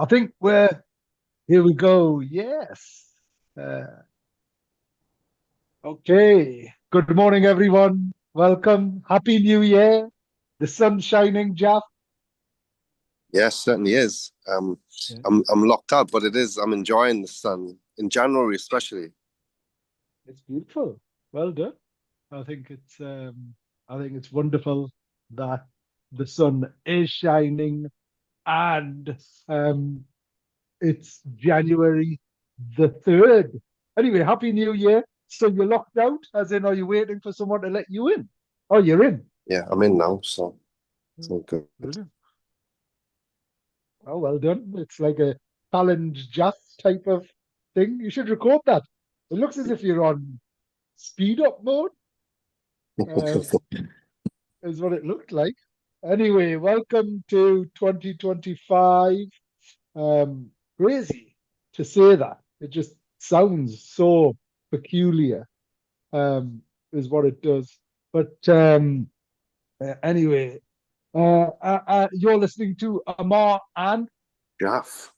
I think we're here we go. Yes. Uh, okay. Good morning, everyone. Welcome. Happy New Year. The sun's shining, Jeff. Yes, certainly is. Yeah, I'm locked out, but it is. I'm enjoying the sun in January, especially. it's beautiful. Well done. I think it's um I think it's wonderful that the sun is shining and um it's January the 3rd. Anyway, Happy New Year. So you're locked out, as in, are you waiting for someone to let you in? Oh, you're in. Yeah, I'm in now, so it's all good. Brilliant. Oh, well done. It's like a challenge just type of thing. You should record that. It looks as if you're on speed up mode, uh, is what it looked like. Anyway, welcome to 2025. Um, Crazy to say that. It just sounds so peculiar, is what it does. But anyway, you're listening to Ammar and Jalf.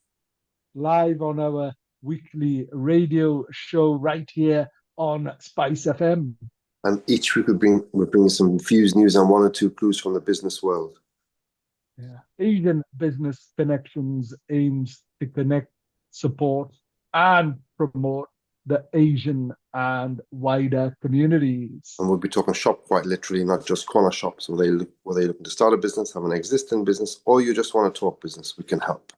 live on our weekly radio show right here on Spice FM. And each week we bring some fused news and one or two clues from the business world. Yeah. Asian Business Connections aims to connect, support, and promote the Asian and wider communities. And we'll be talking shop quite literally, not just corner shops. Whether you're looking to start a business, have an existing business, or you just want to talk business, we can help.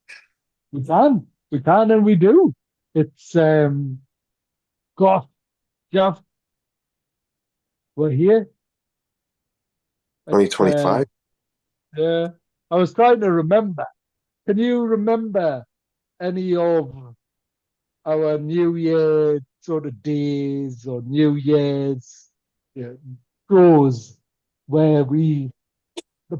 We can, and we do. It's gosh, Jeff, we're here. It's 2025. yeah. I was trying to remember. Can you remember any of our New Year sort of days or New Year's, yeah, shows where the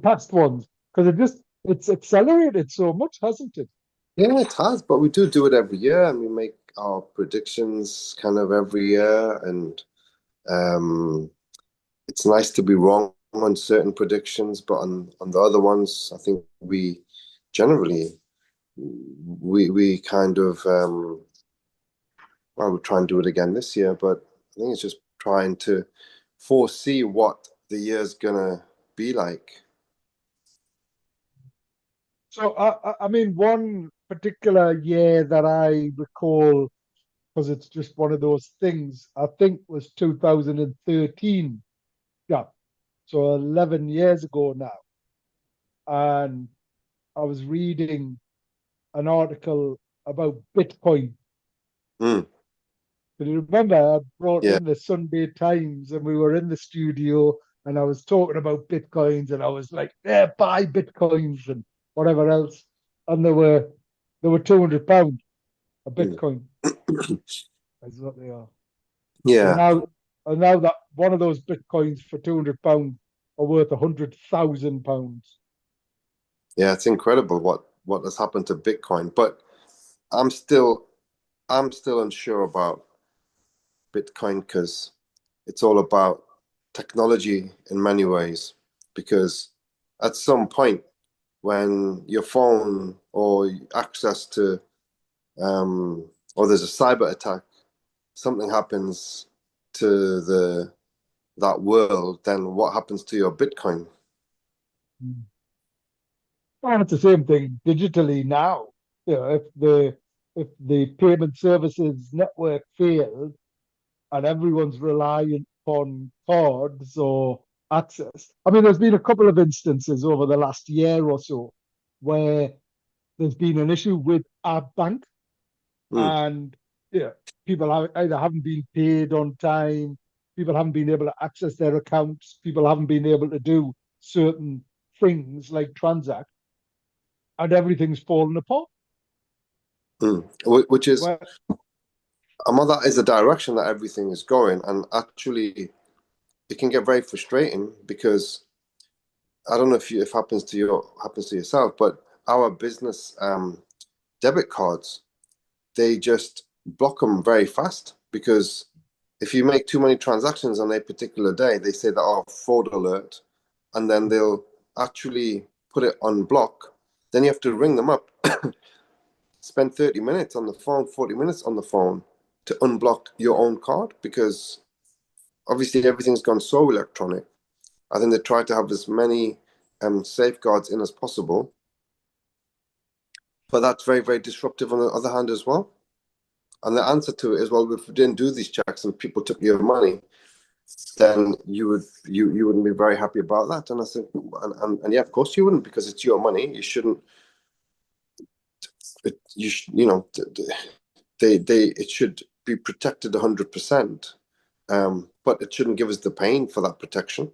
past ones, because it's accelerated so much, hasn't it? Yeah, it has, but we do it every year, and we make our predictions kind of every year, and um, it's nice to be wrong on certain predictions, but on the other ones, I think we generally we kind of well, we'll try and do it again this year, but I think it's just trying to foresee what the year's gonna be like. So I mean, one particular year that I recall, because it's just one of those things, I think was 2013. Yeah, so 11 years ago now. And I was reading an article about Bitcoin. Mm, Can you remember? I brought yeah, in the Sunday Times and we were in the studio and I was talking about Bitcoins and I was like, yeah, buy Bitcoins and whatever else. And they were £200 a mm. Bitcoin, is what they are. And Yeah, now that one of those Bitcoins for £200 are worth £100,000. yeah, it's incredible what has happened to Bitcoin, but I'm still I'm still unsure about Bitcoin because it's all about technology in many ways. Because at some point, when your phone or access to or there's a cyber attack, something happens to the that world, then what happens to your Bitcoin? Well, it's the same thing digitally now. You know, if the payment services network failed and everyone's reliant on cards or access. I mean, there's been a couple of instances over the last year or so where there's been an issue with our bank Mm, and yeah, people either haven't been paid on time, people haven't been able to access their accounts, people haven't been able to do certain things like transact, and everything's fallen apart. which is Well, that is the direction that everything is going, and actually, it can get very frustrating because I don't know if happens to yourself, but our business debit cards, they just block them very fast because if you make too many transactions on a particular day, they say that fraud alert, and then they'll actually put it on block. Then you have to ring them up spend 30 minutes on the phone, 40 minutes on the phone to unblock your own card because obviously everything's gone so electronic. I think they try to have as many safeguards in as possible, but that's very, very disruptive on the other hand as well. And the answer to it is, well, if we didn't do these checks and people took your money, then you wouldn't be very happy about that. And I think, and yeah, of course you wouldn't, because it's your money. You shouldn't. You know, it should be protected 100%, but it shouldn't give us the pain for that protection.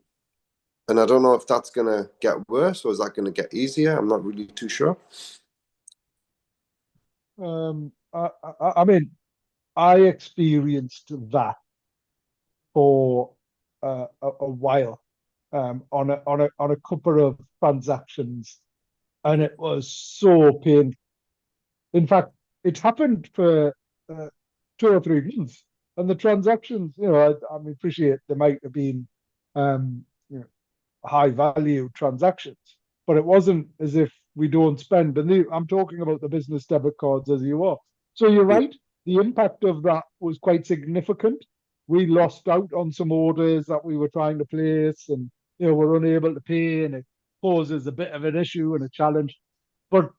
And I don't know if that's gonna get worse or is that gonna get easier. I'm not really too sure. I mean, I experienced that for a while on a couple of transactions, and it was so painful. In fact, it happened for 2 or 3 months, and the transactions, I mean, appreciate they might have been, um, you know, high value transactions, but it wasn't as if we don't spend. And I'm talking about the business debit cards as you are. So you're right. The impact of that was quite significant. We lost out on some orders that we were trying to place, and we're unable to pay, and it poses a bit of an issue and a challenge. But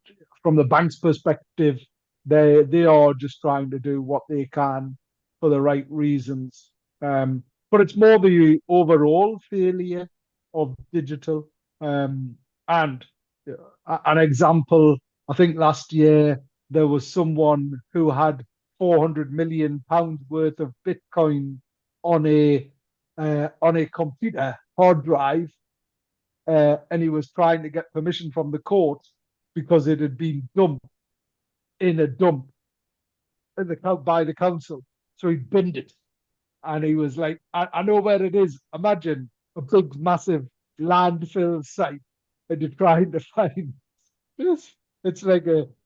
from the bank's perspective, they are just trying to do what they can for the right reasons. But it's more the overall failure of digital. And an example, I think last year there was someone who had £400 million worth of Bitcoin on a computer hard drive, and he was trying to get permission from the court because it had been dumped in a dump by the council. So he binned it, and he was like, I know where it is. Imagine a big, massive landfill site, and you're trying to find this. It's like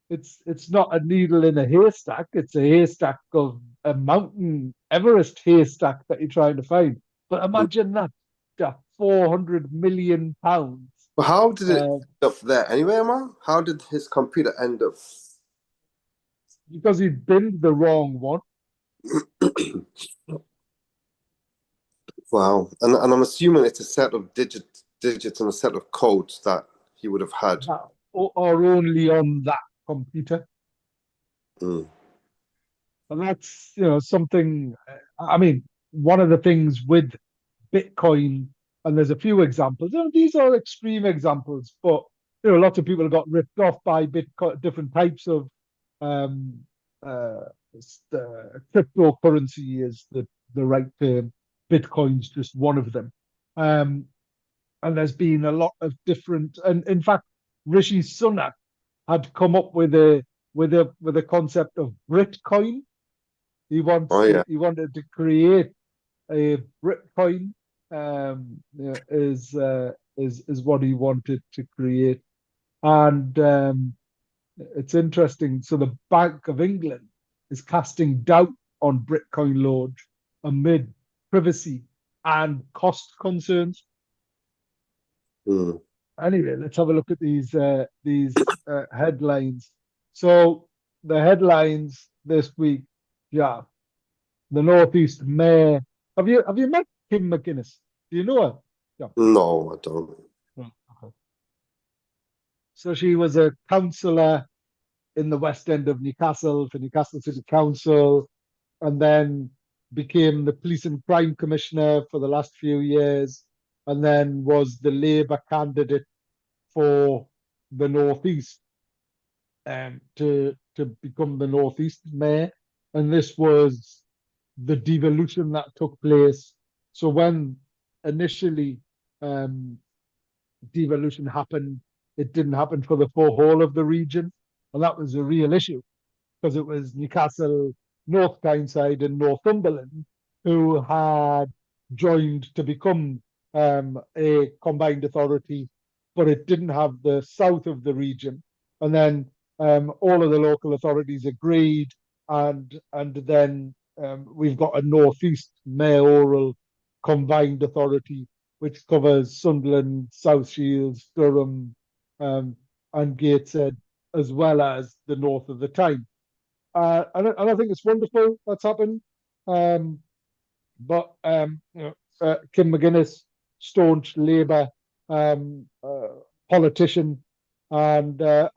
it's not a needle in a haystack. It's a haystack of a mountain Everest haystack that you're trying to find. But imagine that £400 million. But how did it Uh, end up there anyway, Ammar? How did his computer end up? because he binned the wrong one. Wow. And I'm assuming it's a set of digits and a set of codes that he would have had. That are only on that computer. Mm. And that's, something. I mean, one of the things with Bitcoin, and there's a few examples. These are extreme examples, but lots of people got ripped off by Bitcoin, different types of um, uh, cryptocurrency is the right term. Bitcoin's just one of them. Um, and there's been a lot of different. And in fact, Rishi Sunak had come up with a concept of Britcoin. Oh yeah. He wanted to create a Britcoin. Is what he wanted to create, and it's interesting. So the Bank of England is casting doubt on Britcoin launch amid privacy and cost concerns. Mm. Anyway, let's have a look at these headlines. So the headlines this week, yeah, the Northeast Mayor. Have you met Kim McGuinness? Do you know her? Yeah. No, I don't. Oh, okay. So she was a councillor in the West End of Newcastle for Newcastle City Council, and then became the Police and Crime Commissioner for the last few years, and then was the Labour candidate for the Northeast, to become the Northeast Mayor. And this was the devolution that took place. So when initially um, devolution happened, it didn't happen for the full whole of the region, and that was a real issue because it was Newcastle, North Tyneside, and Northumberland who had joined to become a combined authority, but it didn't have the south of the region. And then all of the local authorities agreed, and then we've got a northeast mayoral combined authority which covers Sunderland, South Shields, Durham, and Gateshead. as well as the north of the Tyne. And I think it's wonderful that's happened. Um, but Kim McGuinness, staunch Labour um, uh, politician, and the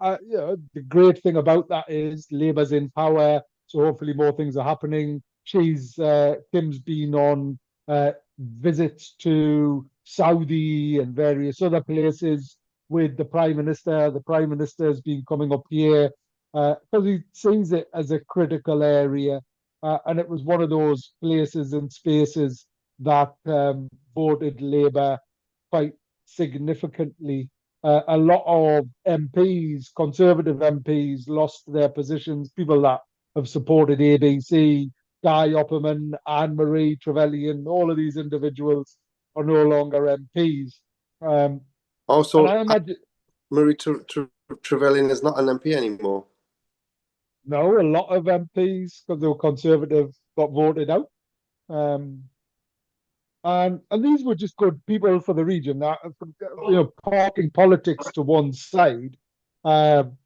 great thing about that is Labour's in power, so hopefully more things are happening. Kim's been on visits to Saudi and various other places with the Prime Minister. The Prime Minister has been coming up here because he sees it as a critical area, and it was one of those places and spaces that voted Labour quite significantly. A lot of MPs, Conservative MPs, lost their positions. People that have supported ABC, Guy Opperman, Anne-Marie Trevelyan, all of these individuals are no longer MPs. And Also, I imagine, Marie Trevelyan is not an MP anymore. no, a lot of MPs, because they were Conservative, got voted out. Um, and these were just good people for the region. That parking politics to one side, um,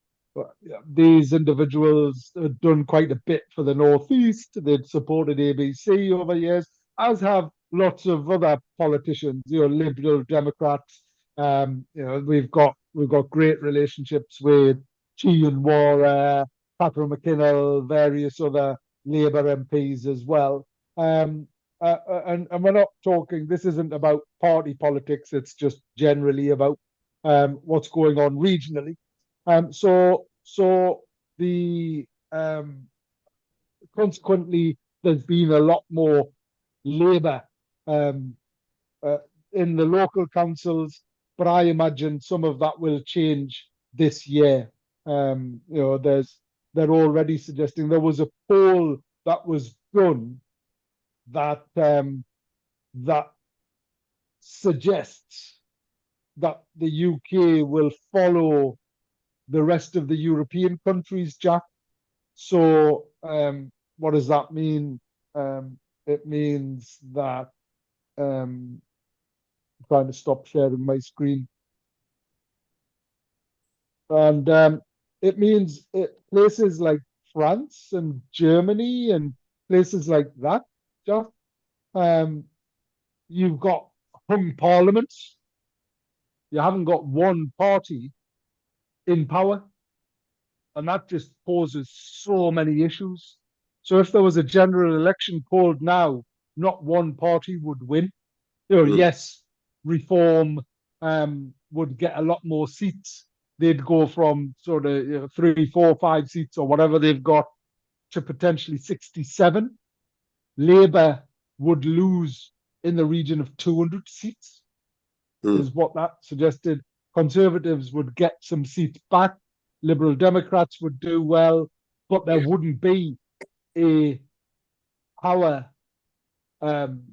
these individuals had done quite a bit for the Northeast. They'd supported ABC over years, as have lots of other politicians. Liberal Democrats. We've got great relationships with Chian Wara, Catherine McKinnell, various other Labour MPs as well. Um, and we're not talking, this isn't about party politics, it's just generally about what's going on regionally. So the consequently, there's been a lot more Labour um, uh, in the local councils, but I imagine some of that will change this year. They're already suggesting there was a poll that was done that suggests that the UK will follow the rest of the European countries, Jack. So, what does that mean? It means that I'm trying to stop sharing my screen, and it means places like France and Germany and places like that, Jack. Um, you've got hung parliaments. You haven't got one party in power, and that just poses so many issues. So if there was a general election called now, not one party would win. Mm. Yes, Reform would get a lot more seats. They'd go from sort of 3, 4, 5 seats or whatever they've got to potentially 67. Labour would lose in the region of 200 seats, Mm. is what that suggested. Conservatives would get some seats back. Liberal Democrats would do well, but there wouldn't be a power, um,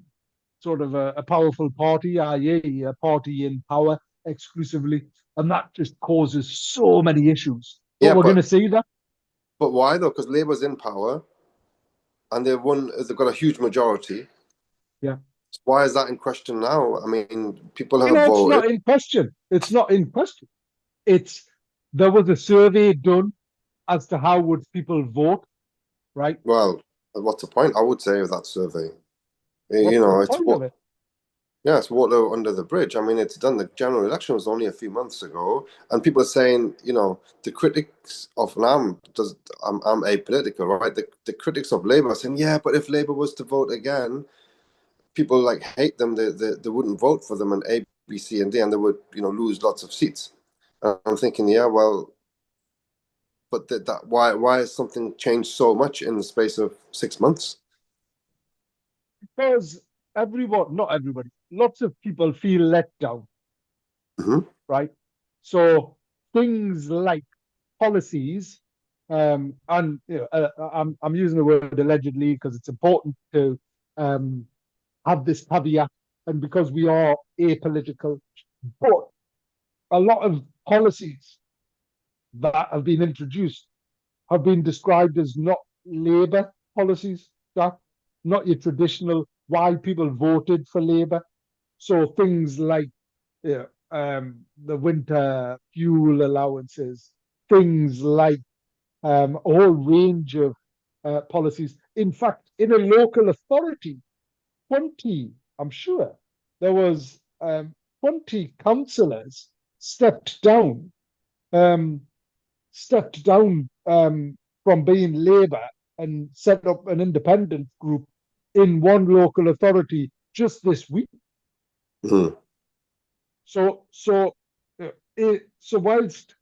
sort of a powerful party, i.e., a party in power exclusively. And that just causes so many issues. But Yeah, we're going to see that. but why though? Because Labour's in power and they've got a huge majority. Yeah. Why is that in question now? I mean, people You have know, it's voted. not in question. It's not in question. It's There was a survey done as to how would people vote, right? Well, what's the point? I would say of that survey. What's the point of it? Yeah, it's water under the bridge. I mean, it's done. The general election was only a few months ago, and people are saying, the critics of, and I'm apolitical, right? The critics of Labour are saying, yeah, but if Labour was to vote again, people like hate them. They wouldn't vote for them, and A, B, C, and D, and they would, lose lots of seats. And I'm thinking, yeah, well, but why has something changed so much in the space of 6 months? Because not everybody, lots of people feel let down, Hmm. right? So things like policies, and I'm using the word allegedly because it's important to um, have this caveat, and because we are apolitical, but a lot of policies that have been introduced have been described as not Labour policies, that not your traditional why people voted for Labour. So things like the winter fuel allowances, things like a whole range of policies. In fact, in a local authority, 20, I'm sure, there was 20 councillors stepped down, um, from being Labour and set up an independent group in one local authority just this week. Mm. So whilst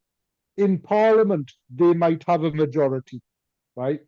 in Parliament they might have a majority, right?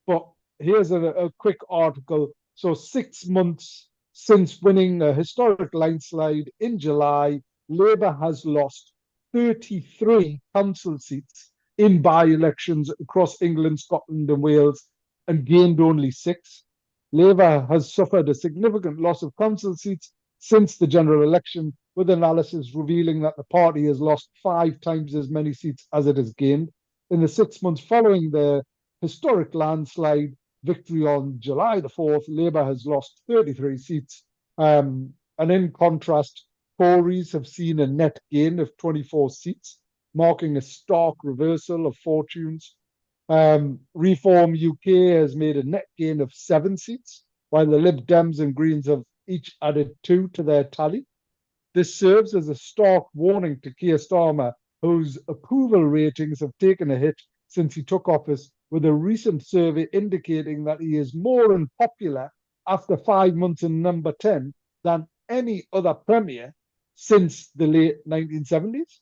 But here's a quick article. So 6 months since winning a historic landslide in July, Labour has lost 33 council seats in by-elections across England, Scotland and Wales and gained only 6. Labour has suffered a significant loss of council seats since the general election, with analysis revealing that the party has lost 5 times as many seats as it has gained. In the 6 months following the historic landslide victory on July the 4th, Labour has lost 33 seats. And in contrast, Tories have seen a net gain of 24 seats, marking a stark reversal of fortunes. Reform UK has made a net gain of 7 seats, while the Lib Dems and Greens have each added 2 to their tally. This serves as a stark warning to Keir Starmer, whose approval ratings have taken a hit since he took office, with a recent survey indicating that he is more unpopular after 5 months in number 10 than any other premier since the late 1970s.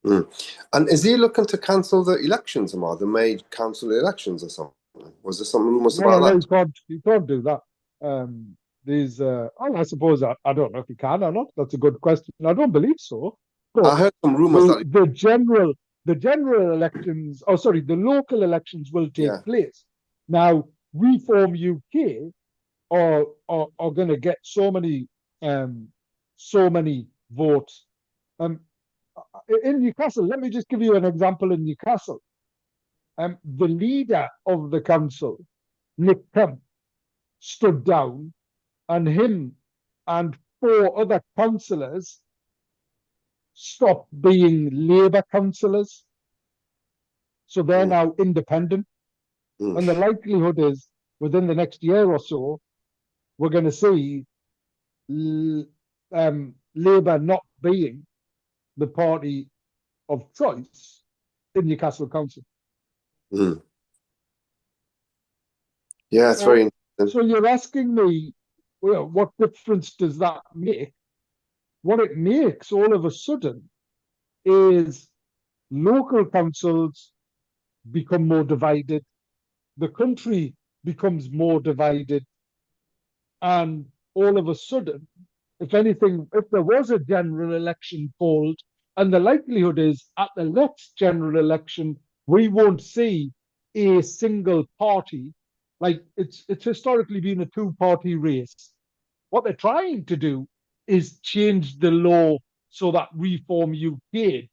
Mm. And is he looking to cancel the elections, Ammar? The May council elections or something? Was there some rumours about No, that? you can't do that. I suppose I don't know if you can or not. That's a good question. I don't believe so. But I heard some rumours the that, the general the general elections, oh sorry, the local elections will take yeah. place. Now, Reform UK are going to get so many votes. Um, in Newcastle, let me just give you an example. In Newcastle, the leader of the council, Nick Kemp, stood down, and him and 4 other councillors stopped being Labour councillors. So they're Mm. now independent. Mm. And the likelihood is within the next year or so, we're going to see Labour not being the party of choice in Newcastle Council. Mm. Yeah, it's very So, interesting. so you're asking me, well, what difference does that make? What it makes all of a sudden is local councils become more divided, the country becomes more divided, and all of a sudden, if anything, if there was a general election called, and the likelihood is at the next general election, we won't see a single party. Like it's historically been a two-party race. What they're trying to do is change the law so that Reform UK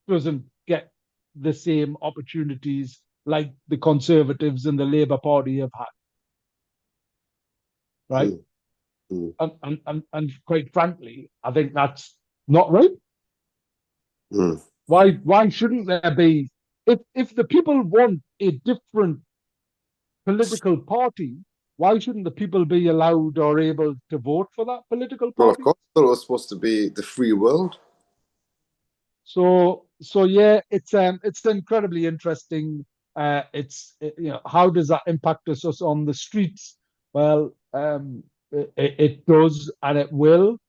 doesn't get the same opportunities like the Conservatives and the Labour Party have had, right? Mm. Mm. And quite frankly, I think that's not right. Mm. Why shouldn't there be, if the people want a different political party, why shouldn't the people be allowed or able to vote for that political Well, of party? course, I thought it was supposed to be the free world. So yeah, it's incredibly interesting. How does that impact us on the streets? Well, it does, and it will,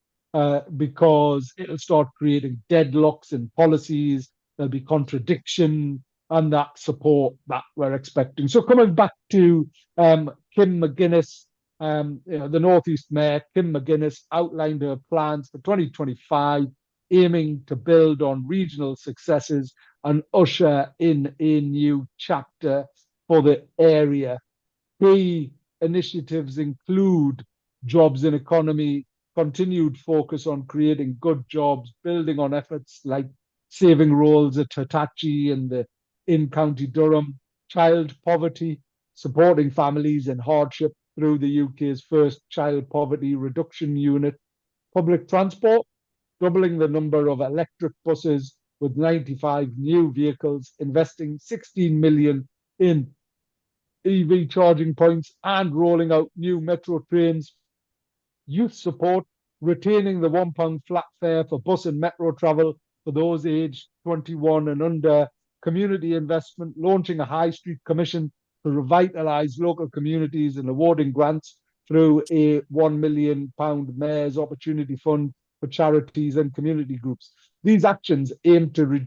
because it'll start creating deadlocks in policies. There'll be contradiction and that support that we're expecting. So coming back to Kim McGuinness, the Northeast Mayor Kim McGuinness outlined her plans for 2025, aiming to build on regional successes and usher in a new chapter for the area. Key initiatives include jobs and economy, continued focus on creating good jobs, building on efforts like saving roles at Hitachi and in County Durham, child poverty, supporting families in hardship through the UK's first child poverty reduction unit, public transport, doubling the number of electric buses with 95 new vehicles, investing 16 million in EV charging points and rolling out new metro trains. Youth support, retaining the £1 flat fare for bus and metro travel for those aged 21 and under. Community investment, launching a high street commission to revitalise local communities and awarding grants through a £1 million Mayor's Opportunity Fund for charities and community groups. These actions aim to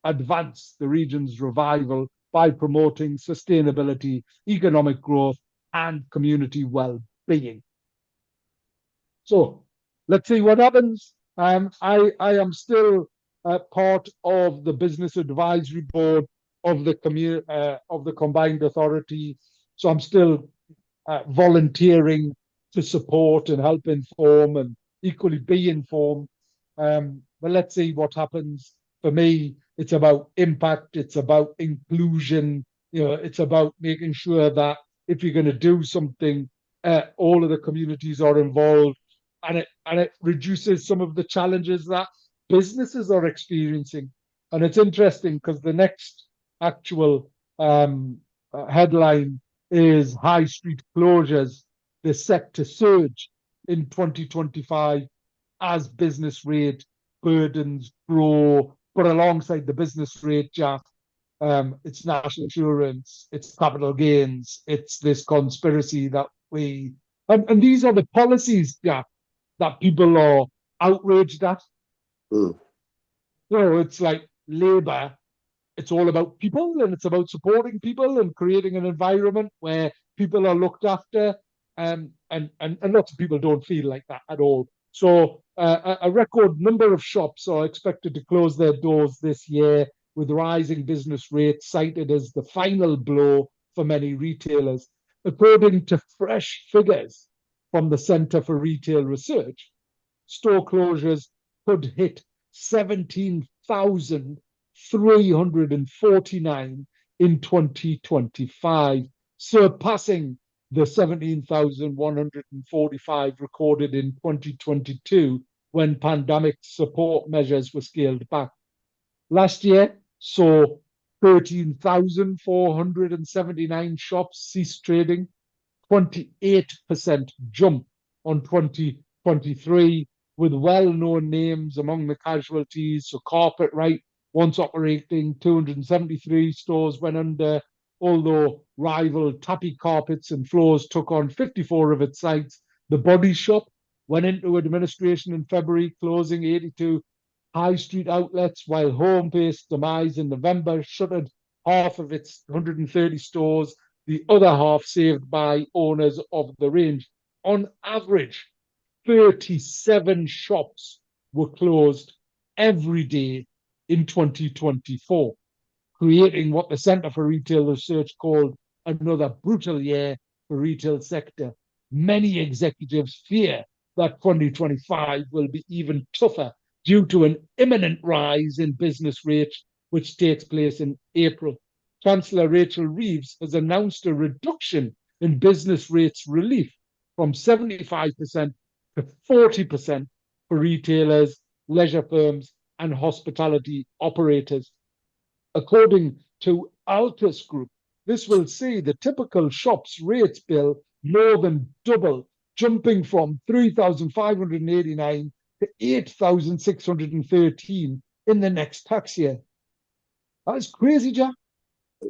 advance the region's revival by promoting sustainability, economic growth, and community well-being. So let's see what happens. I am still part of the business advisory board of the combined authority. So I'm still volunteering to support and help inform and equally be informed. But let's see what happens. For me, it's about impact. It's about inclusion. It's about making sure that if you're going to do something, all of the communities are involved, and it reduces some of the challenges that businesses are experiencing. And it's interesting because the next actual headline is high street closures. They're set to surge in 2025 as business rate burdens grow. But alongside the business rate, Jack, it's national insurance, it's capital gains, it's this conspiracy that and these are the policies, Jack, that people are outraged at. Mm. It's like Labour, it's all about people and it's about supporting people and creating an environment where people are looked after. And lots of people don't feel like that at all. So a record number of shops are expected to close their doors this year, with rising business rates cited as the final blow for many retailers. According to fresh figures from the Centre for Retail Research, store closures could hit 17,349 in 2025, surpassing the 17,145 recorded in 2022 when pandemic support measures were scaled back. Last year saw 13,479 shops cease trading, 28% jump on 2023, with well-known names among the casualties. So Carpetright, once operating 273 stores, went under, although rival Tappy Carpets and Floors took on 54 of its sites. The Body Shop went into administration in February, closing 82 high street outlets, while Homebase demise in November shuttered half of its 130 stores, the other half saved by owners of the range. On average, 37 shops were closed every day in 2024, creating what the Centre for Retail Research called another brutal year for retail sector. Many executives fear that 2025 will be even tougher due to an imminent rise in business rates, which takes place in April. Chancellor Rachel Reeves has announced a reduction in business rates relief from 75% to 40% for retailers, leisure firms, and hospitality operators. According to Altus Group, this will see the typical shop's rates bill more than double, jumping from 3,589 to 8,613 in the next tax year. That's crazy, Jack.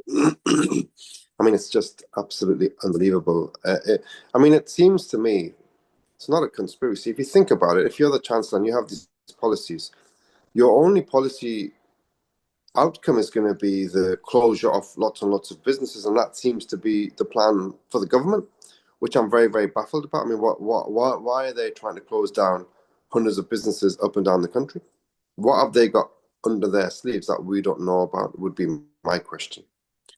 I mean, it's just absolutely unbelievable. It seems to me it's not a conspiracy. If you think about it, if you're the chancellor and you have these policies, your only policy outcome is going to be the closure of lots and lots of businesses, and that seems to be the plan for the government, which I'm very, very baffled about. I mean, why are they trying to close down hundreds of businesses up and down the country? What have they got under their sleeves that we don't know about, would be my question.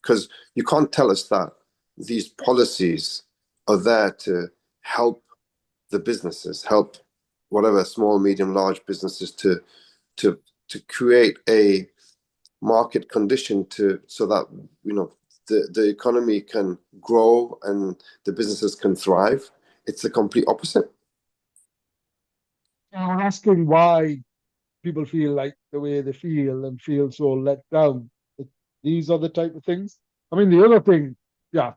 Because you can't tell us that these policies are there to help the businesses, help whatever small, medium, large businesses to create a market condition so that the economy can grow and the businesses can thrive. It's the complete opposite. I'm asking why people feel like the way they feel and feel so let down. It, these are the type of things. I mean, the other thing, yeah,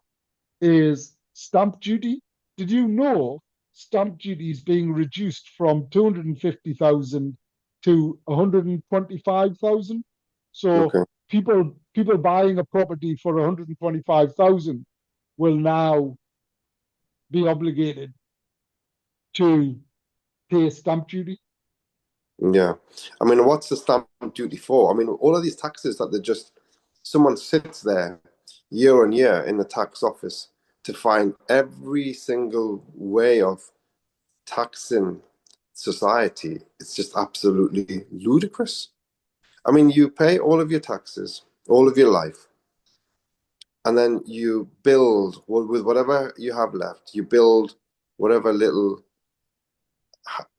is stamp duty. Did you know stamp duty is being reduced from 250,000 to 125,000? So Okay. people buying a property for 125,000 will now be obligated to pay stamp duty. Yeah. I mean, what's the stamp duty for? I mean, all of these taxes that they just, someone sits there year on year in the tax office to find every single way of taxing society. It's just absolutely ludicrous. I mean, you pay all of your taxes, all of your life, and then you build with whatever you have left, you build whatever little,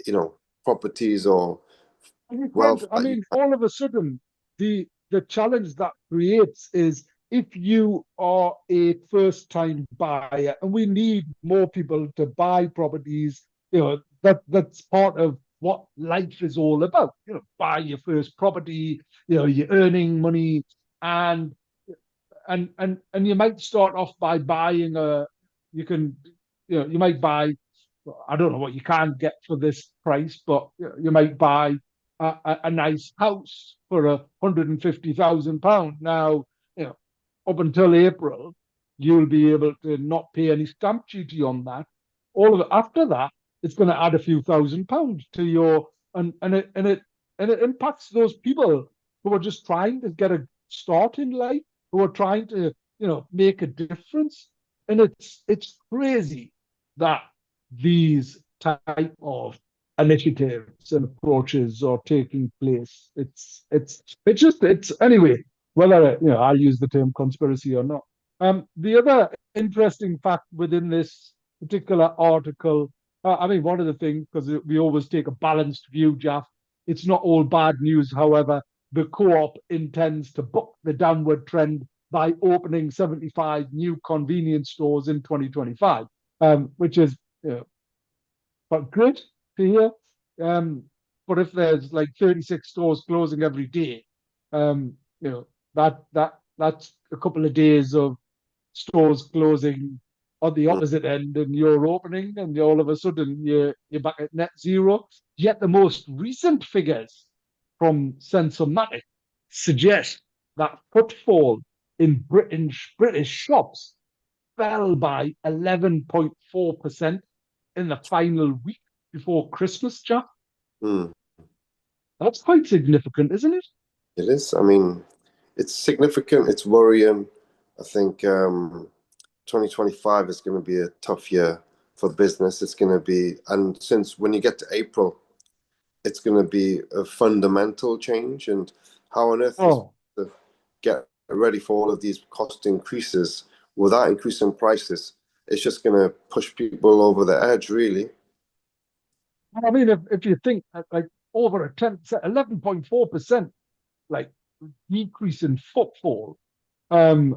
you know, properties or And you can't, wealth I that you mean, all of a sudden, the challenge that creates is if you are a first time buyer, and we need more people to buy properties, that's part of what life is all about. Buy your first property, you're earning money, and and you might start off by buying you can you might buy, I don't know what you can get for this price, but you might buy a nice house for £150,000. Now, you know, up until April, you'll be able to not pay any stamp duty on that. All of it after that, it's going to add a few £1,000s to your, and it impacts those people who are just trying to get a start in life, who are trying to make a difference. And it's crazy that these type of initiatives and approaches are taking place. It's anyway, whether I use the term conspiracy or not. The other interesting fact within this particular article, I mean, one of the things, because we always take a balanced view, Jaff, it's not all bad news. However, the co-op intends to buck the downward trend by opening 75 new convenience stores in 2025, which is quite great to hear. Um, but if there's like 36 stores closing every day, um, you know that's a couple of days of stores closing on the mm, opposite end, and you're opening, and all of a sudden you're back at net zero. Yet the most recent figures from Sensormatic suggest that footfall in British shops fell by 11.4% in the final week before Christmas, Jack. mm, That's quite significant, isn't it? it is. I mean, it's significant, it's worrying. I think 2025 is going to be a tough year for business. It's going to be, and since when you get to April, it's going to be a fundamental change. And how on earth is Oh, to get ready for all of these cost increases without increasing prices? It's just going to push people over the edge, really. I mean, if you think like over a 11.4% like decrease in footfall, and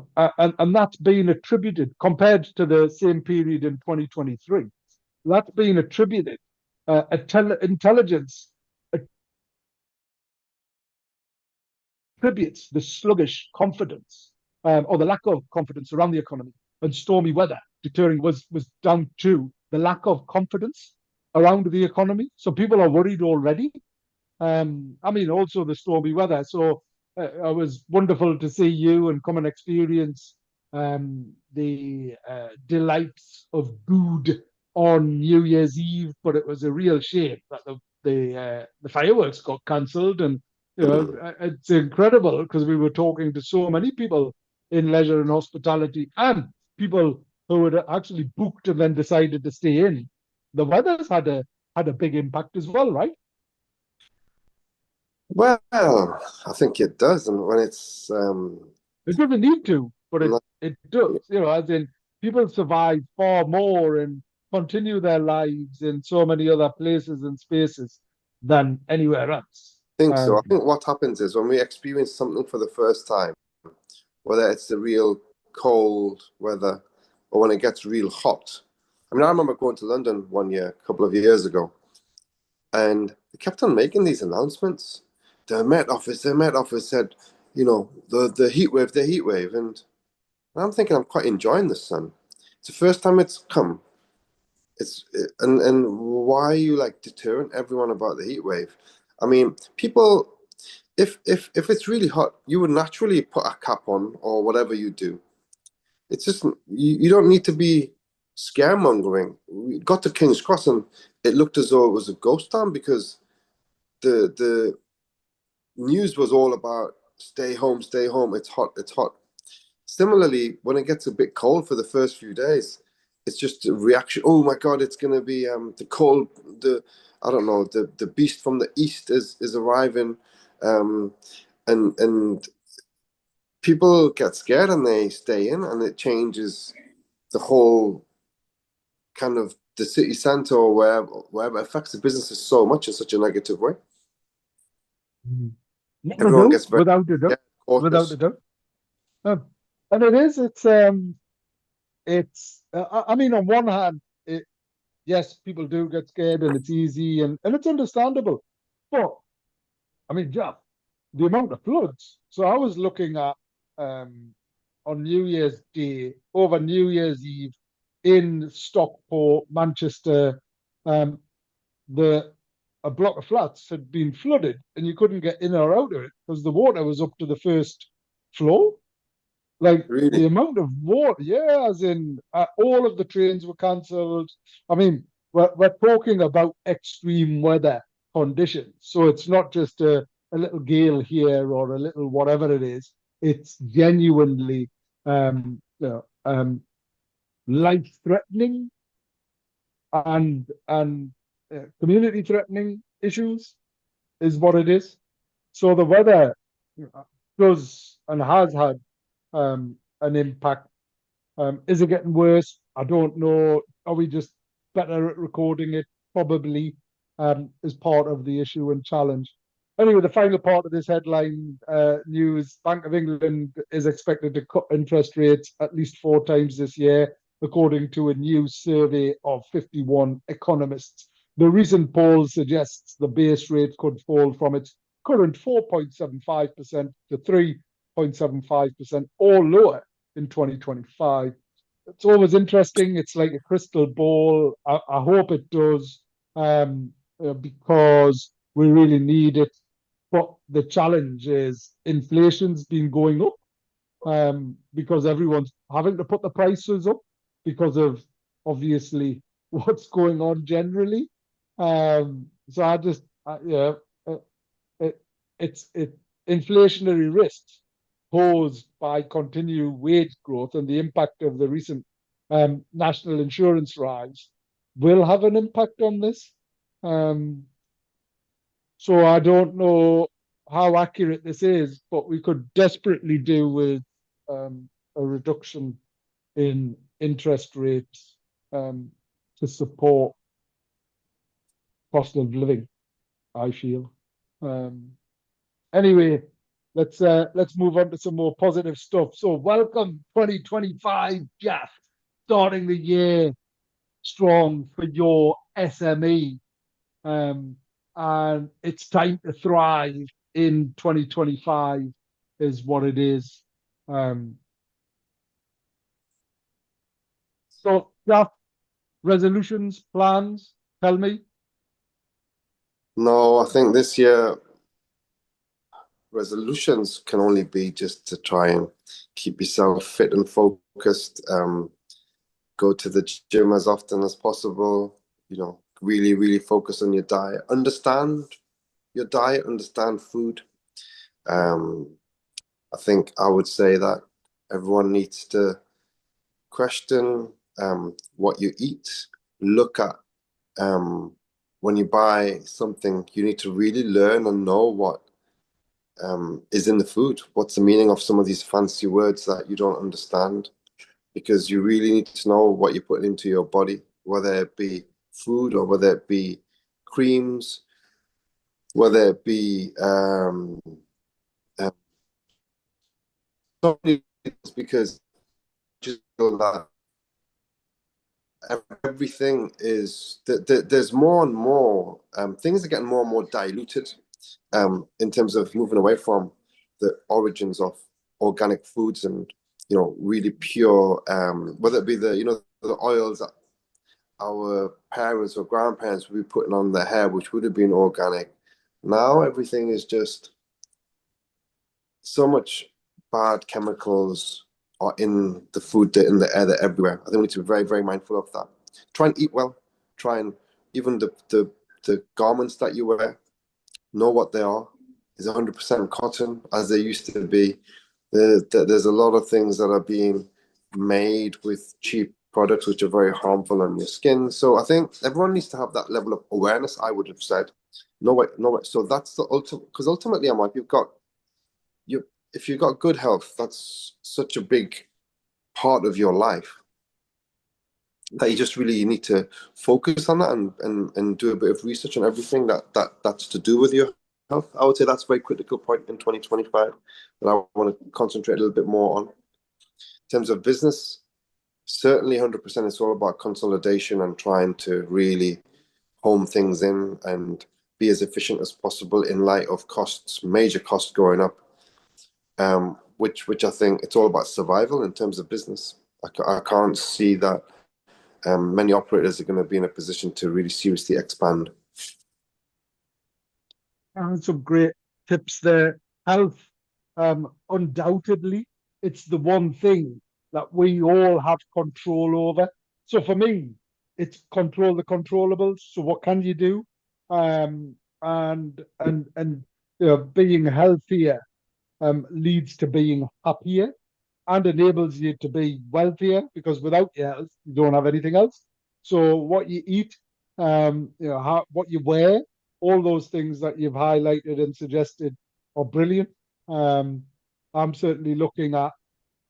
that's been attributed compared to the same period in 2023. That's been attributed. Intelligence attributes the sluggish confidence, or the lack of confidence around the economy, and stormy weather deterring was down to the lack of confidence around the economy. So people are worried already. I mean, also the stormy weather. So it was wonderful to see you and come and experience the delights of good on New Year's Eve. But it was a real shame that the fireworks got cancelled, and it's incredible because we were talking to so many people in leisure and hospitality, and people who had actually booked and then decided to stay in. The weather's had a big impact as well, right? Well, I think it does, and when it's It doesn't need to, but it not, it does. As in people survive far more and continue their lives in so many other places and spaces than anywhere else. I think so. I Um, think what happens is when we experience something for the first time, whether it's the real cold weather or when it gets real hot. I mean, I remember going to London one year, a couple of years ago, and they kept on making these announcements. The Met Office said, the heat wave, and I'm thinking I'm quite enjoying the sun. It's the first time it's come. It's and why are you like deterring everyone about the heat wave? I mean, people, if it's really hot, you would naturally put a cap on or whatever you do. It's just you don't need to be scaremongering. We got to King's Cross and it looked as though it was a ghost town because the news was all about stay home, it's hot, it's hot. Similarly, when it gets a bit cold for the first few days, it's just a reaction. Oh my God, it's gonna be the cold, the I don't know, the beast from the east is arriving, um, and people get scared and they stay in, and it changes the whole kind of the city centre or wherever it affects the businesses so much in such a negative way. Mm. They Everyone do, gets very without a doubt, scared, without a cautious. doubt. Um, and I mean, on one hand, yes, people do get scared and it's easy and it's understandable. But I mean, Jeff, the amount of floods. So I was looking at um, on New Year's Day, over New Year's Eve in Stockport, Manchester, um, the a block of flats had been flooded and you couldn't get in or out of it because the water was up to the first floor. Like Really, the amount of water, yeah, as in all of the trains were cancelled. I mean, we're talking about extreme weather conditions. So it's not just a little gale here or a little whatever it is. It's genuinely life-threatening and community-threatening issues is what it is. So the weather does and has had an impact. Is it getting worse? I don't know. Are we just better at recording it? Probably is part of the issue and challenge. Anyway, the final part of this headline news: Bank of England is expected to cut interest rates at least 4 times this year, according to a new survey of 51 economists. The recent poll suggests the base rate could fall from its current 4.75% to 3.75% or lower in 2025. It's always interesting. It's like a crystal ball. I hope it does because we really need it. But the challenge is inflation's been going up because everyone's having to put the prices up because of obviously what's going on generally. So I just, yeah, uh, it, it's inflationary risks posed by continued wage growth and the impact of the recent national insurance rise will have an impact on this. Um, so I don't know how accurate this is, but we could desperately do with a reduction in interest rates um, to support cost of living, I feel. Um, Anyway, let's move on to some more positive stuff. So welcome 2025, Jeff, starting the year strong for your SME. And it's time to thrive in 2025 is what it is. Um, so Jeff, resolutions, plans, tell me. no, I think this year resolutions can only be just to try and keep yourself fit and focused. Go to the gym as often as possible. Really, really focus on your diet. Understand your diet. Understand food. Um, I think I would say that everyone needs to question what you eat. Look at when you buy something, you need to really learn and know what is in the food. What's the meaning of some of these fancy words that you don't understand? Because you really need to know what you put into your body, whether it be food or whether it be creams, whether it be so many things, because just feel that everything is there's more and more things are getting more and more diluted in terms of moving away from the origins of organic foods and really pure whether it be the the oils that our parents or grandparents would be putting on their hair, which would have been organic. Now everything is just so much bad chemicals are in the food, in the air, they're everywhere. I think we need to be very, very mindful of that. Try and eat well. Try and even the garments that you wear, know what they are. Is 100% cotton as they used to be. There's a lot of things that are being made with cheap products which are very harmful on your skin. So I think everyone needs to have that level of awareness. I would have said, no way, no way. So that's the ultimate, because ultimately, I'm like, you if you've got good health, that's such a big part of your life that you just really need to focus on that and do a bit of research on everything that's to do with your health. I would say that's a very critical point in 2025 that I want to concentrate a little bit more on. In terms of business, certainly 100% it's all about consolidation and trying to really home things in and be as efficient as possible in light of costs, major costs going up, which I think it's all about survival in terms of business. I can't see that many operators are going to be in a position to really seriously expand. And some great tips there. Health, undoubtedly, it's the one thing that we all have control over. So for me, it's control the controllables. So what can you do? And being healthier leads to being happier and enables you to be wealthier because without your health, you don't have anything else. So what you eat, what you wear, all those things that you've highlighted and suggested are brilliant. Um, I'm certainly looking at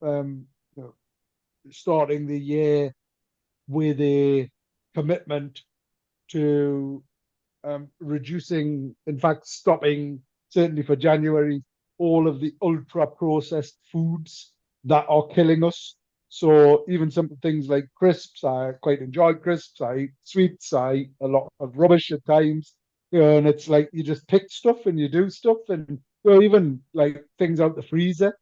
um, you know, starting the year with a commitment to reducing, in fact, stopping, certainly for January, all of the ultra processed foods that are killing us. So even simple things like crisps, I quite enjoy crisps. I eat sweets. I eat a lot of rubbish at times. And it's like you just pick stuff and you do stuff, and even like things out the freezer,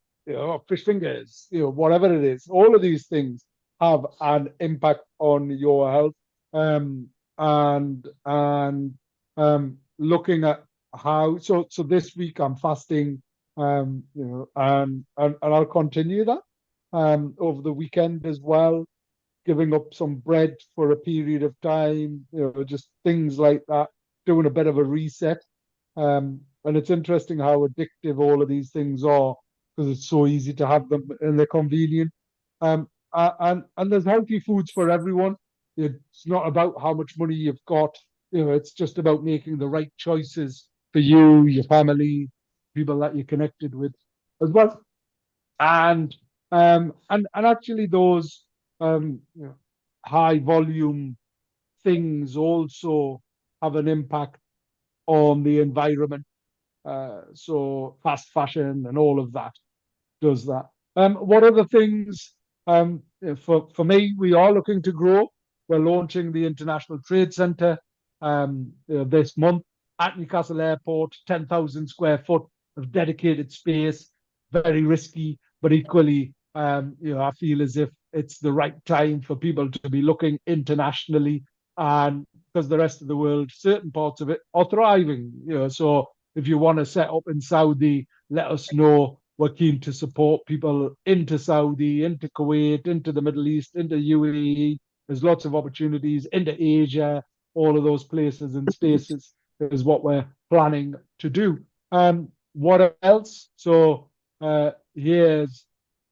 fish fingers, whatever it is. All of these things have an impact on your health. Um, and looking at how so this week I'm fasting, and I'll continue that over the weekend as well, giving up some bread for a period of time, just things like that, doing a bit of a reset. And it's interesting how addictive all of these things are because it's so easy to have them and they're convenient. And there's healthy foods for everyone. It's not about how much money you've got. It's just about making the right choices for you, your family, people that you're connected with as well. And actually those um, you know, high volume things also have an impact on the environment. So fast fashion and all of that does that. What other things? For me, we are looking to grow. We're launching the International Trade Centre this month at Newcastle Airport, 10,000 square foot of dedicated space. Very risky, but equally, I feel as if it's the right time for people to be looking internationally, and because the rest of the world, certain parts of it are thriving. So if you want to set up in Saudi, let us know. We're keen to support people into Saudi, into Kuwait, into the Middle East, into UAE. There's lots of opportunities into Asia, all of those places and spaces is what we're planning to do. What else? So here's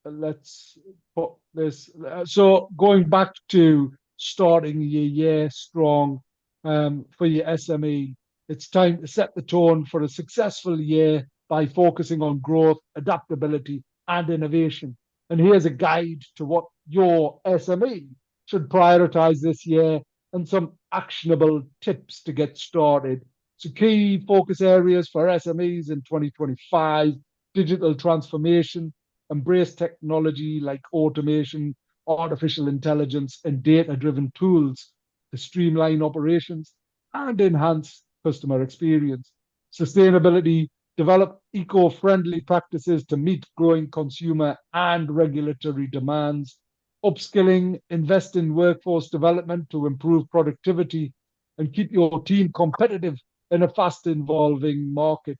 let's put this. So going back to starting your year strong for your SME, it's time to set the tone for a successful year by focusing on growth, adaptability, and innovation. And here's a guide to what your SME should prioritize this year and some actionable tips to get started. So, key focus areas for SMEs in 2025: digital transformation, embrace technology like automation artificial intelligence and data-driven tools to streamline operations and enhance customer experience. Sustainability, develop eco-friendly practices to meet growing consumer and regulatory demands. Upskilling, invest in workforce development to improve productivity and keep your team competitive in a fast evolving market.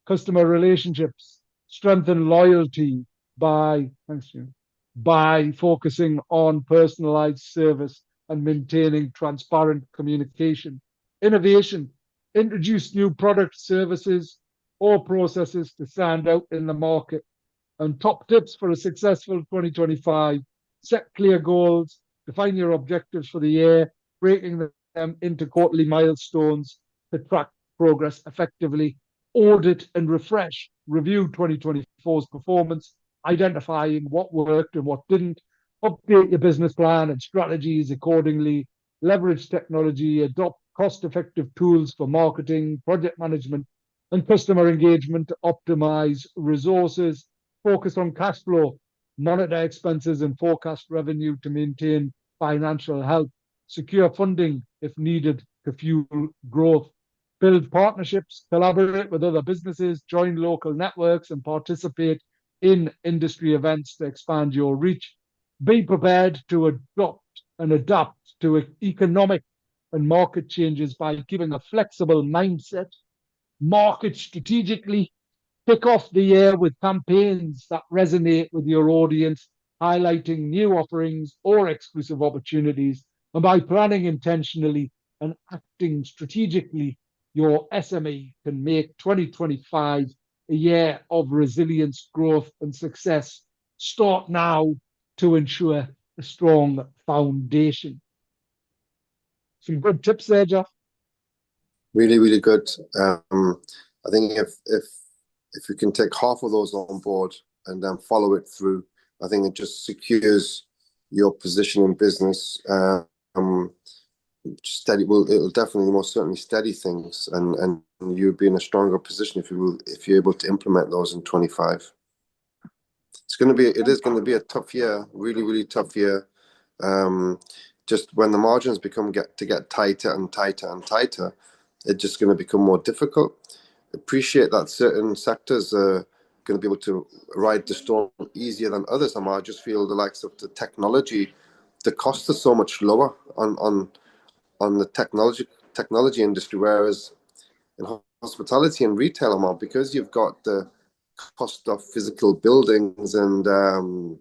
Customer relationships, strengthen loyalty by, thanks you, by focusing on personalized service and maintaining transparent communication. Innovation, introduce new products, services, or processes to stand out in the market. And top tips for a successful 2025: set clear goals, define your objectives for the year, breaking them into quarterly milestones to track progress effectively, audit and refresh, review 2024's performance, identifying what worked and what didn't, update your business plan and strategies accordingly, leverage technology, adopt cost effective tools for marketing, project management, and customer engagement to optimize resources, focus on cash flow, monitor expenses and forecast revenue to maintain financial health, secure funding if needed to fuel growth, build partnerships, collaborate with other businesses, join local networks, and participate in industry events to expand your reach. Be prepared to adopt and adapt to economic and market changes by keeping a flexible mindset, market strategically, kick off the year with campaigns that resonate with your audience, highlighting new offerings or exclusive opportunities. And by planning intentionally and acting strategically, your SME can make 2025 a year of resilience, growth, and success. Start now to ensure a strong foundation. Some good tips there, Jeff. Really, really good. I think if you can take half of those on board and then follow it through, I think it just secures your position in business. Steady it'll definitely most certainly steady things, and you'll be in a stronger position if you're able to implement those in 25. It is going to be a tough year, really, really tough year. Just when the margins get tighter and tighter and tighter, it's just going to become more difficult. Appreciate that certain sectors are going to be able to ride the storm easier than others. I just feel the likes of the technology, the costs are so much lower on the technology industry, whereas in hospitality and retail, Ammar, because you've got the cost of physical buildings and the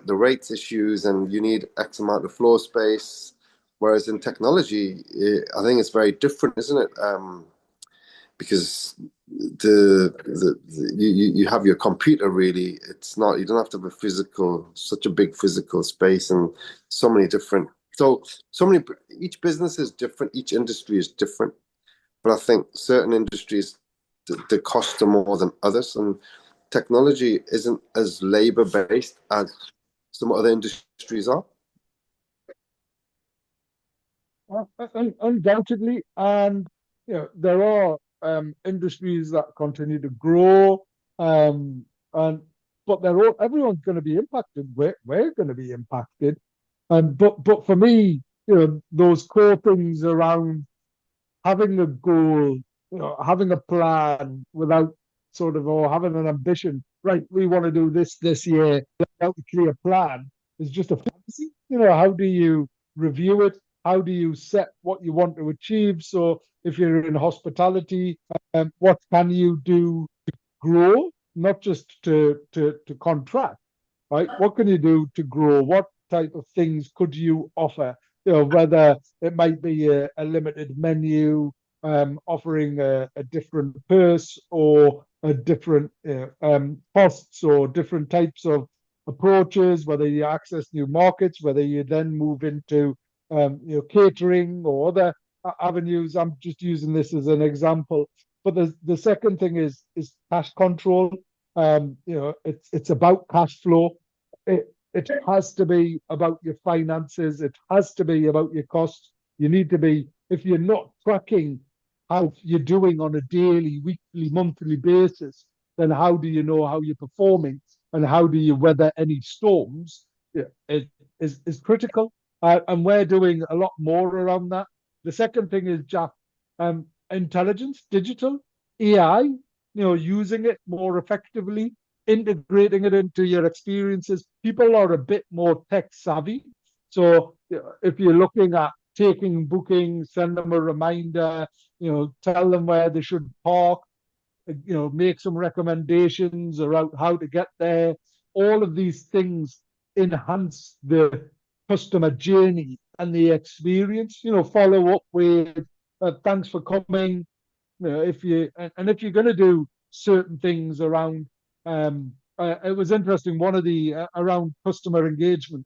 rates issues, and you need X amount of floor space. Whereas in technology, I think it's very different, isn't it? Because you have your computer, really. It's not, you don't have to have such a big physical space, and so many different. Each business is different, each industry is different. But I think certain industries, the costs are more than others, and technology isn't as labor based as some other industries are. Undoubtedly, and there are industries that continue to grow, and but everyone's going to be impacted. We're going to be impacted, and but for me, those core things around having a goal, having a plan without or having an ambition. Right, we want to do this year without a clear plan is just a fantasy. How do you review it? How do you set what you want to achieve? So if you're in hospitality, what can you do to grow, not just to contract, right? What can you do to grow? What type of things could you offer? Whether it might be a limited menu, offering a different purse or a different costs or different types of approaches, whether you access new markets, whether you then move into catering or other avenues. I'm just using this as an example. But the second thing is cash control. It's about cash flow. It has to be about your finances. It has to be about your costs. You need to be, if you're not tracking how you're doing on a daily, weekly, monthly basis, then how do you know how you're performing, and how do you weather any storms yeah, is critical, and we're doing a lot more around that. The second thing is just intelligence, digital AI. Using it more effectively, integrating it into your experiences. People are a bit more tech savvy, so if you're looking at taking bookings, send them a reminder. Tell them where they should park, make some recommendations around how to get there. All of these things enhance the customer journey and the experience. Follow up with thanks for coming. If you're going to do certain things around, it was interesting. One of the around customer engagement.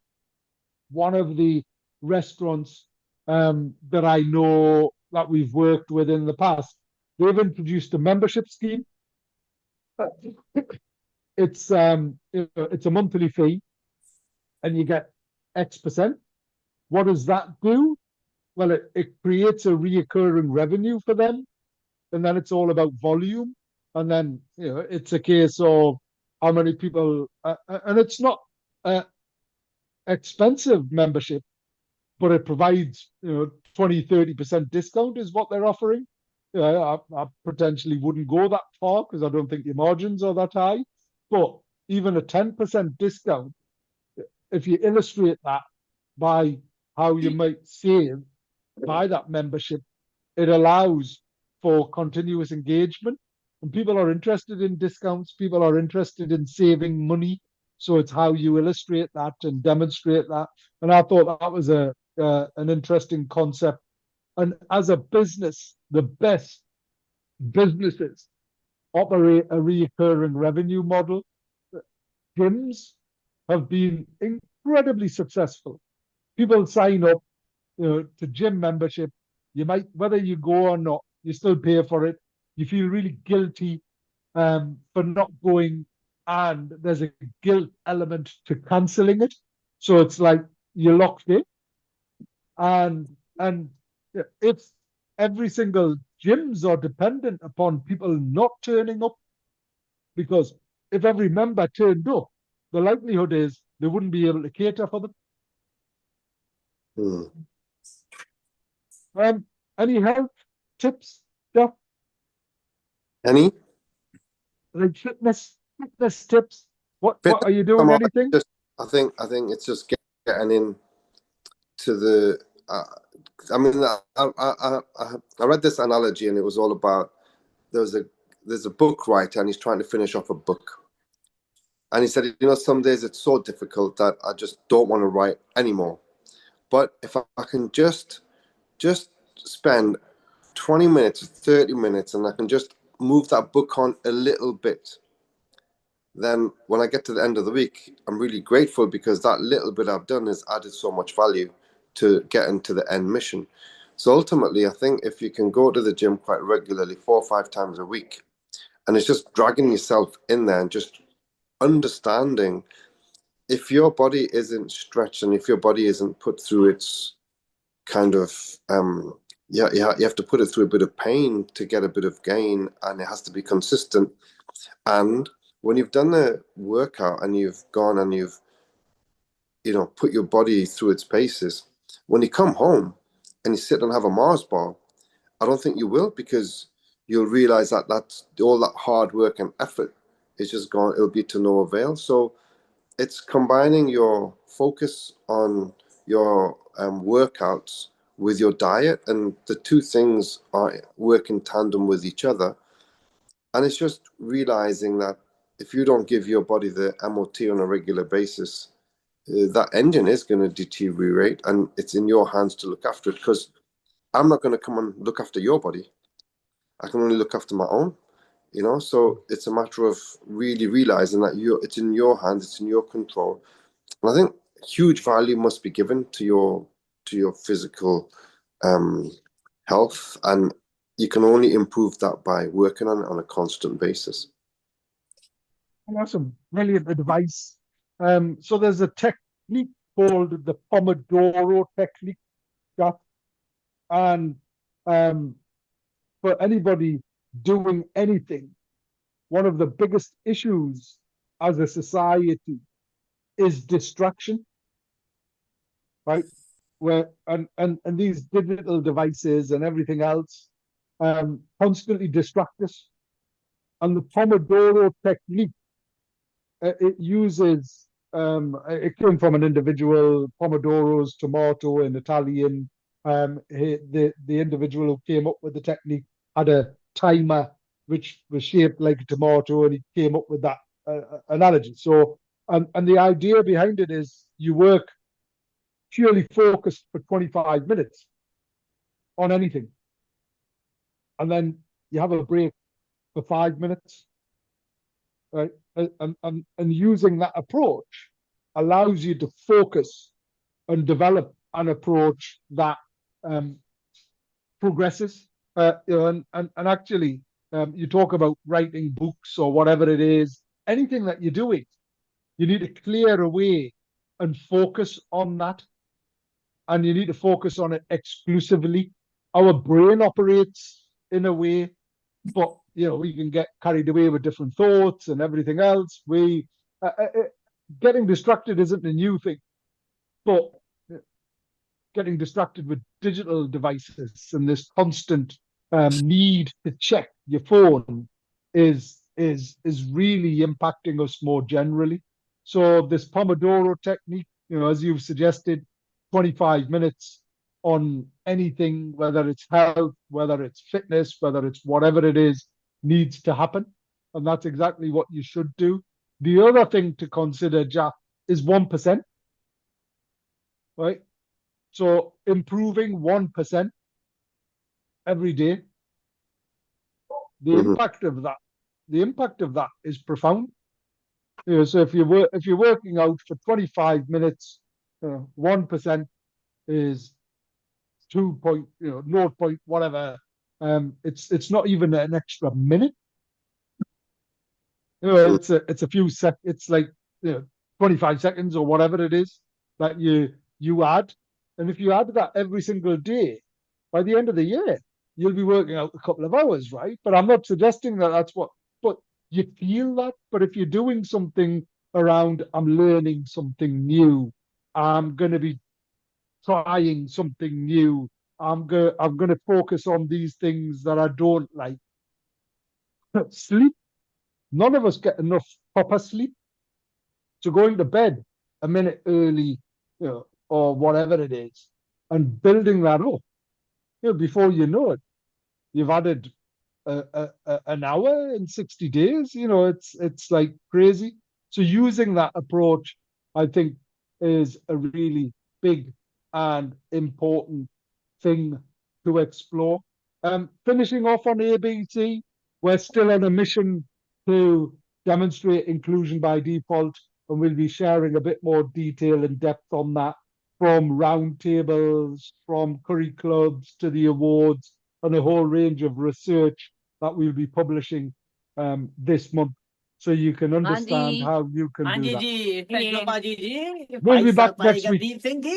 One of the restaurants that I know that we've worked with in the past, they've introduced a membership scheme. It's a monthly fee, and you get X%. What does that do? Well, it creates a reoccurring revenue for them, and then it's all about volume. And then it's a case of how many people, and it's not expensive membership, but it provides 20-30% discount is what they're offering. I potentially wouldn't go that far because I don't think your margins are that high. But even a 10% discount, if you illustrate that by how you might save by that membership, it allows for continuous engagement. And people are interested in discounts, people are interested in saving money. So it's how you illustrate that and demonstrate that. And I thought that was an interesting concept. And as a business, the best businesses operate a recurring revenue model. Gyms have been incredibly successful. People sign up, to gym membership. You might, whether you go or not, you still pay for it. You feel really guilty for not going, and there's a guilt element to cancelling it. So it's like you're locked in, and if every single gyms are dependent upon people not turning up, because if every member turned up, the likelihood is they wouldn't be able to cater for them. Hmm. Um, any health tips, stuff Any like fitness tips? What fitness? are you Come doing? on, Anything? just I think it's just getting in to the. I mean, I read this analogy, and it was all about there's a there's a book writer, and he's trying to finish off a book, and he said, some days it's so difficult that I just don't want to write anymore. But if I can just spend 20 minutes, 30 minutes, and I can just move that book on a little bit, then when I get to the end of the week, I'm really grateful because that little bit I've done has added so much value to getting to the end mission. So ultimately, I think if you can go to the gym quite regularly, 4 or 5 times a week, and it's just dragging yourself in there and just understanding if your body isn't stretched and if your body isn't put through its kind of you have to put it through a bit of pain to get a bit of gain, and it has to be consistent. And when you've done the workout and you've gone and you've put your body through its paces, when you come home and you sit and have a Mars bar, I don't think you will, because you'll realize that that's all that hard work and effort is just gone. It'll be to no avail. So it's combining your focus on your workouts with your diet, and the two things are work in tandem with each other. And it's just realizing that if you don't give your body the MOT on a regular basis, that engine is going to deteriorate, and it's in your hands to look after it. Because I'm not going to come and look after your body. I can only look after my own. So it's a matter of really realizing that it's in your hands, it's in your control. And I think huge value must be given to your physical um, health, and you can only improve that by working on it on a constant basis. Awesome, brilliant advice. So there's a technique called the Pomodoro technique, Jack, and um, for anybody doing anything, one of the biggest issues as a society is distraction. right? Where and these digital devices and everything else constantly distract us. And the Pomodoro technique, it uses it came from an individual, Pomodoro's tomato in Italian. The individual who came up with the technique had a timer which was shaped like a tomato, and he came up with that analogy. So, and the idea behind it is you work purely focused for 25 minutes on anything, and then you have a break for 5 minutes, right? And using that approach allows you to focus and develop an approach that um, progresses. And actually, you talk about writing books or whatever it is, anything that you're doing, you need to clear away and focus on that. And you need to focus on it exclusively. Our brain operates in a way, but we can get carried away with different thoughts and everything else. We getting distracted isn't a new thing, but getting distracted with digital devices and this constant need to check your phone is really impacting us more generally. So this Pomodoro technique, as you've suggested, 25 minutes on anything, whether it's health, whether it's fitness, whether it's whatever it is, needs to happen. And that's exactly what you should do. The other thing to consider, Jack, is 1%, right? So improving 1% every day, the Mm-hmm. impact of that, the impact of that is profound. So if you're working out for 25 minutes, 1% is 2 point, 0 point whatever. It's not even an extra minute. It's a few sec. It's like 25 seconds or whatever it is that you add, and if you add that every single day, by the end of the year, you'll be working out a couple of hours, right? But I'm not suggesting that that's what. But you feel that. But if you're doing something around, I'm learning something new. I'm going to be trying something new. I'm going to focus on these things that I don't like. Sleep. None of us get enough proper sleep. So going to bed a minute early, or whatever it is, and building that up, before you know it, you've added an hour in 60 days. It's like crazy. So using that approach, I think, is a really big and important thing to explore. Finishing off on ABC, we're still on a mission to demonstrate inclusion by default, and we'll be sharing a bit more detail and depth on that, from roundtables, from curry clubs to the awards, and a whole range of research that we'll be publishing this month, so you can हाँ understand जी how you can हाँ do जी that. जी thank you Amma ji We'll be भाई back साहब next आएगा week. Deep Singh ji